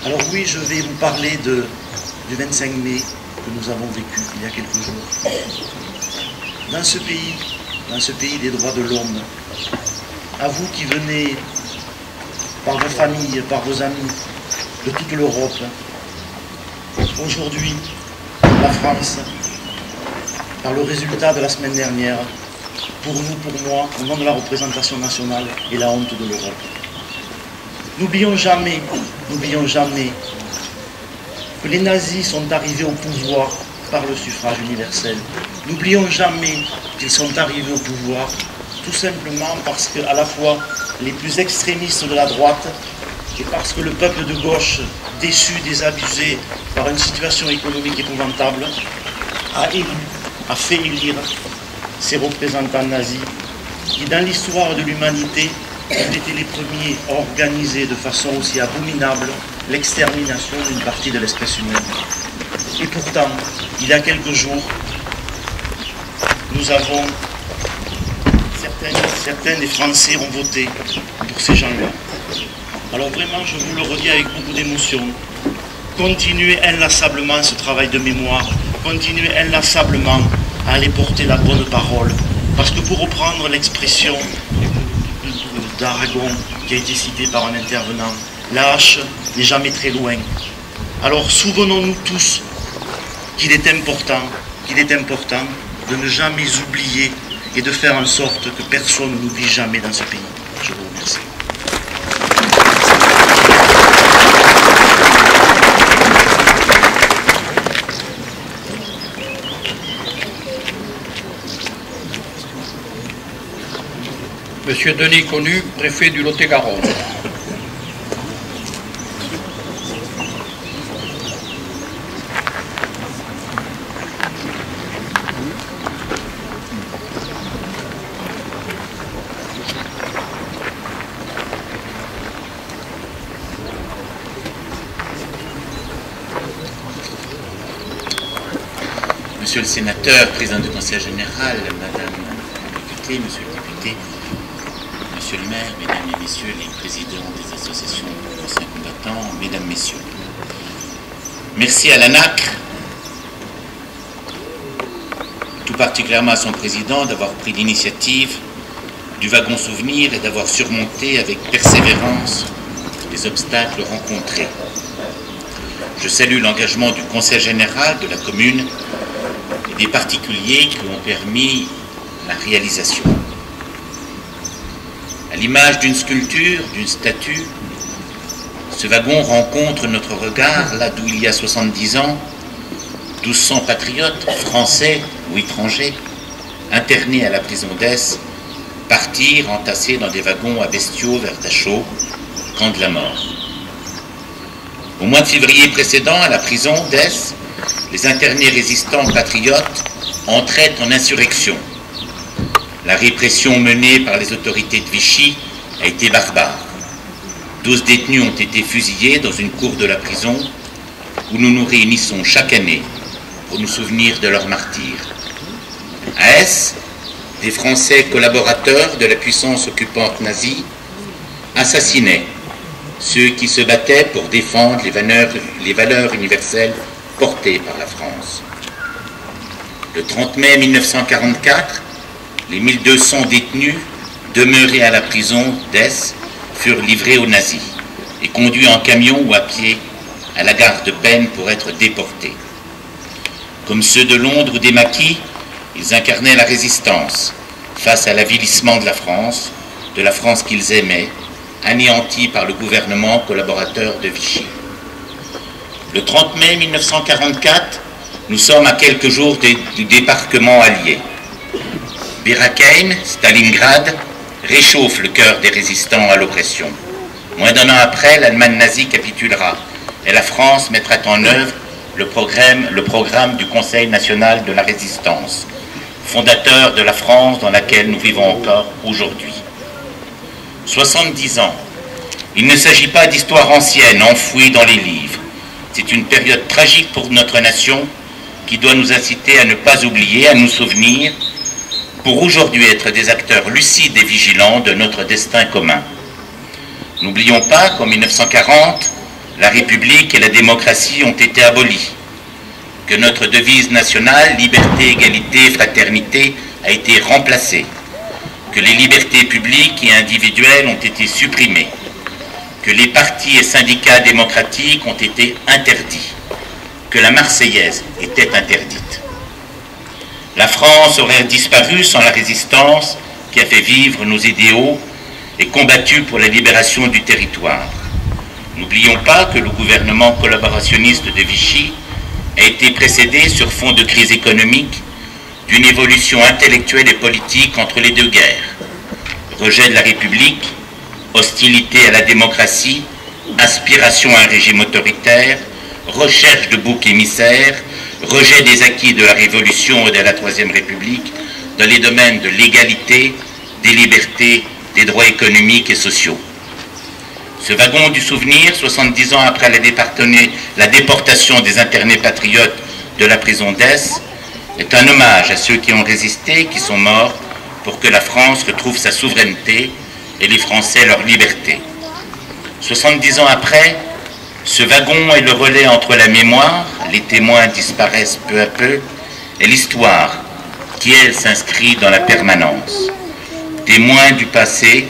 Alors oui, je vais vous parler du 25 mai que nous avons vécu il y a quelques jours. Dans ce pays des droits de l'homme, à vous qui venez par vos familles, par vos amis de toute l'Europe, aujourd'hui, la France, par le résultat de la semaine dernière, pour nous, pour moi, au nom de la représentation nationale, est la honte de l'Europe. N'oublions jamais que les nazis sont arrivés au pouvoir par le suffrage universel. N'oublions jamais qu'ils sont arrivés au pouvoir tout simplement parce qu'à la fois les plus extrémistes de la droite et parce que le peuple de gauche, déçu, désabusé par une situation économique épouvantable, a fait élire ses représentants nazis qui, dans l'histoire de l'humanité, ont été les premiers à organiser de façon aussi abominable l'extermination d'une partie de l'espèce humaine. Et pourtant, il y a quelques jours, nous avons, certains des Français ont voté pour ces gens-là. Alors vraiment, je vous le redis avec beaucoup d'émotion, continuez inlassablement ce travail de mémoire, continuez inlassablement à aller porter la bonne parole, parce que pour reprendre l'expression d'Aragon qui a été citée par un intervenant, la hache n'est jamais très loin. Alors souvenons-nous tous qu'il est important de ne jamais oublier et de faire en sorte que personne n'oublie jamais dans ce pays. Je vous remercie. Monsieur Denis Connu, préfet du Lot-et-Garonne. Monsieur le sénateur, président du conseil général, madame la députée, monsieur le député, monsieur le maire, mesdames et messieurs les présidents des associations d'anciens combattants, mesdames, messieurs. Merci à l'ANAC, tout particulièrement à son président, d'avoir pris l'initiative du wagon souvenir et d'avoir surmonté avec persévérance les obstacles rencontrés. Je salue l'engagement du conseil général de la commune et des particuliers qui ont permis la réalisation. À l'image d'une sculpture, d'une statue, ce wagon rencontre notre regard là d'où il y a 70 ans, 1200 patriotes, français ou étrangers, internés à la prison d'Es, partirent entassés dans des wagons à bestiaux vers Dachau, camp de la mort. Au mois de février précédent, à la prison d'Es, les internés résistants patriotes entraient en insurrection. La répression menée par les autorités de Vichy a été barbare. 12 détenus ont été fusillés dans une cour de la prison où nous nous réunissons chaque année pour nous souvenir de leurs martyrs. À Est, des Français collaborateurs de la puissance occupante nazie assassinaient ceux qui se battaient pour défendre les valeurs universelles portées par la France. Le 30 mai 1944, les 1200 détenus demeurés à la prison d'Es furent livrés aux nazis et conduits en camion ou à pied à la gare de Peine pour être déportés. Comme ceux de Londres ou des Maquis, ils incarnaient la résistance face à l'avilissement de la France qu'ils aimaient, anéantie par le gouvernement collaborateur de Vichy. Le 30 mai 1944, nous sommes à quelques jours du débarquement allié. Birakeim, Stalingrad, réchauffe le cœur des résistants à l'oppression. Moins d'un an après, l'Allemagne nazie capitulera et la France mettra en œuvre le programme du Conseil national de la résistance, fondateur de la France dans laquelle nous vivons encore aujourd'hui. 70 ans. Il ne s'agit pas d'histoire ancienne, enfouie dans les livres. C'est une période tragique pour notre nation qui doit nous inciter à ne pas oublier, à nous souvenir, pour aujourd'hui être des acteurs lucides et vigilants de notre destin commun. N'oublions pas qu'en 1940, la République et la démocratie ont été abolies, que notre devise nationale, liberté, égalité, fraternité, a été remplacée, que les libertés publiques et individuelles ont été supprimées, que les partis et syndicats démocratiques ont été interdits, que la Marseillaise était interdite. La France aurait disparu sans la résistance qui a fait vivre nos idéaux et combattu pour la libération du territoire. N'oublions pas que le gouvernement collaborationniste de Vichy a été précédé sur fond de crise économique d'une évolution intellectuelle et politique entre les deux guerres. Rejet de la République, hostilité à la démocratie, aspiration à un régime autoritaire, recherche de boucs émissaires, rejet des acquis de la Révolution et de la Troisième République dans les domaines de l'égalité, des libertés, des droits économiques et sociaux. Ce wagon du souvenir, 70 ans après la déportation des internés patriotes de la prison d'Est, est un hommage à ceux qui ont résisté et qui sont morts pour que la France retrouve sa souveraineté et les Français leur liberté. 70 ans après, ce wagon est le relais entre la mémoire, les témoins disparaissent peu à peu, et l'histoire, qui elle s'inscrit dans la permanence. Témoin du passé,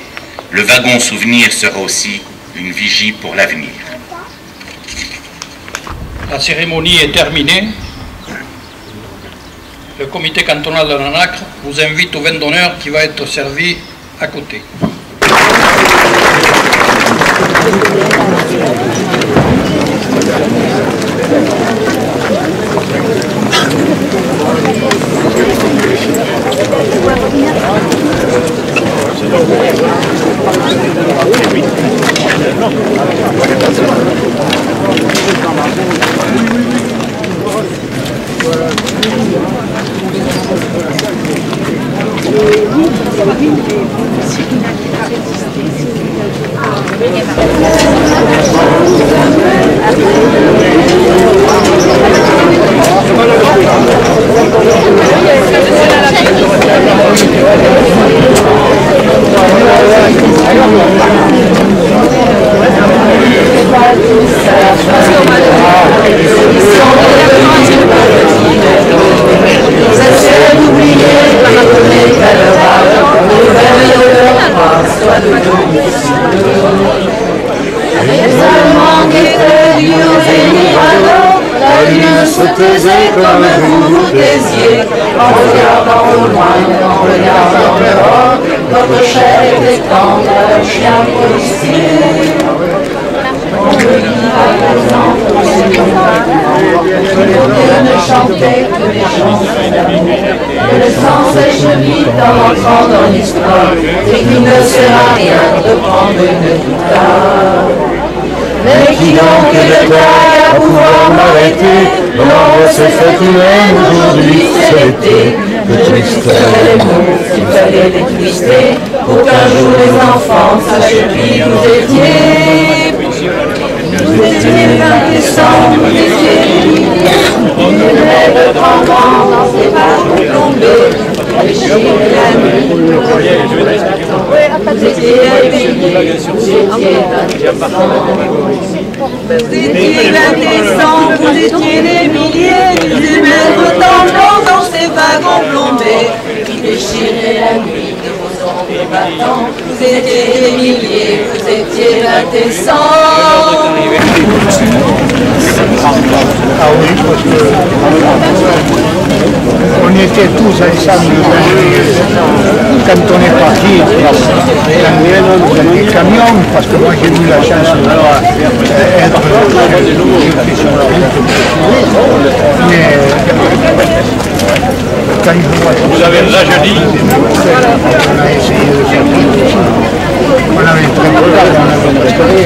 le wagon souvenir sera aussi une vigie pour l'avenir. La cérémonie est terminée. Le comité cantonal de la NACRE vous invite au vin d'honneur qui va être servi à côté. Comme vous vous taisiez, en regardant au loin, en regardant dehors, votre chair était tendre, un chien policier. On me dit à présent, que ne chantait que des chansons d'amour, que le sang sèche vite en entrant dans l'histoire, et qu'il ne sert à rien de prendre une guitare. Mais qui donc est le taille à pouvoir m'arrêter? L'ombre s'est faite humaine, aujourd'hui c'est l'été. Le triste serait les mots, il fallait les twister, pour qu'un jour les enfants sachent qui vous étiez. Vous étiez le 20 décembre, vous étiez une lèvre tremblante dans ses barres plombées. Déchirer la nuit, vous étiez éveillé, vous étiez 20 décembre, vous étiez des milliers, des mètres tangents dans ces wagons plombés, qui déchiraient la nuit de vos ombres battants. Vous étiez des milliers, vous étiez 20 décembre. Ah oui, parce que on était tous ensemble quand on est parti dans les camions, parce que moi j'ai eu la chance d'être sur la route. Mais quand vous avez rajeuni, on a essayé de faire on avait très peu d'argent, on avait restauré.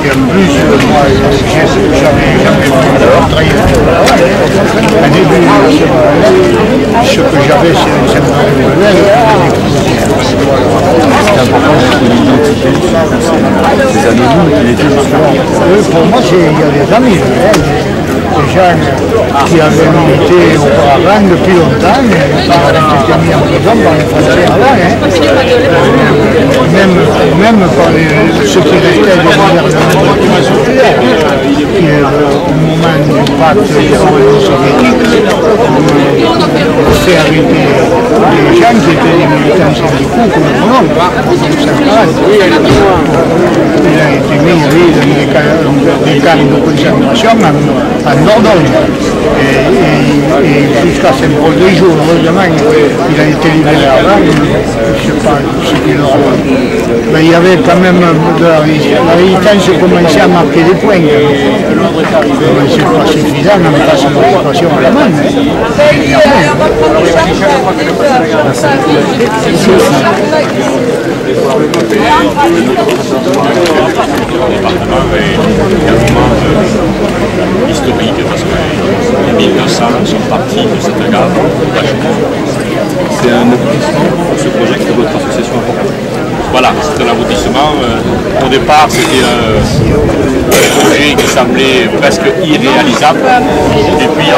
Et en plus, moi, j'avais jamais travaillé. Au début, ce que j'avais, c'est un syndrome de Noël. C'est important de l'identité. C'est anonyme, il était justement. Pour moi, il y a des amis, des gens qui avaient milité auparavant depuis longtemps, mais qui avaient été mis en prison par les Français avant. Même par ceux qui restaient du gouvernement populaire, qui au moment du pacte de l'Union soviétique, fait arrêter des gens qui étaient des militants syndicaux comme mon oncle, il a été mis dans des camps de concentration en Dordogne. Et jusqu'à Saint-Paul-des-Jours, heureusement, il a été libéré avant, je ne sais pas ce qu'il aura. Mais il y avait quand même de la résistance commençait à marquer des points. C'est pas suffisant, on passe une occupation à la main. Historique parce que les 1900 sont partis de cette gare d'Achemont. C'est un aboutissement pour ce projet de votre association. Voilà, c'est un aboutissement. Au départ, c'était un projet qui semblait presque irréalisable. Et puis,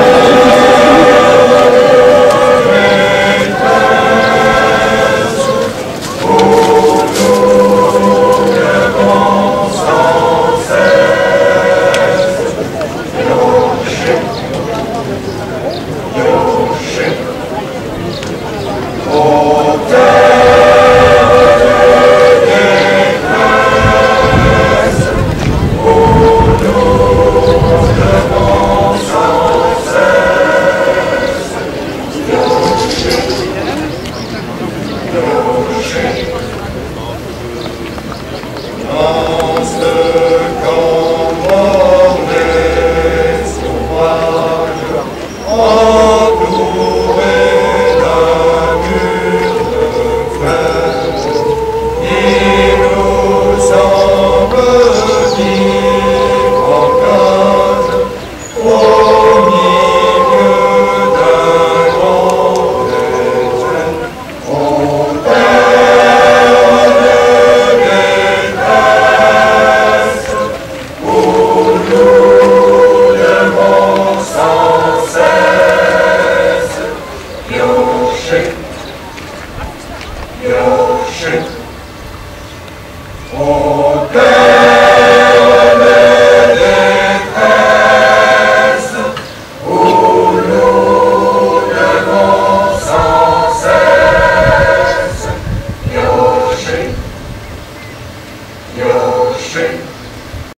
Your ship.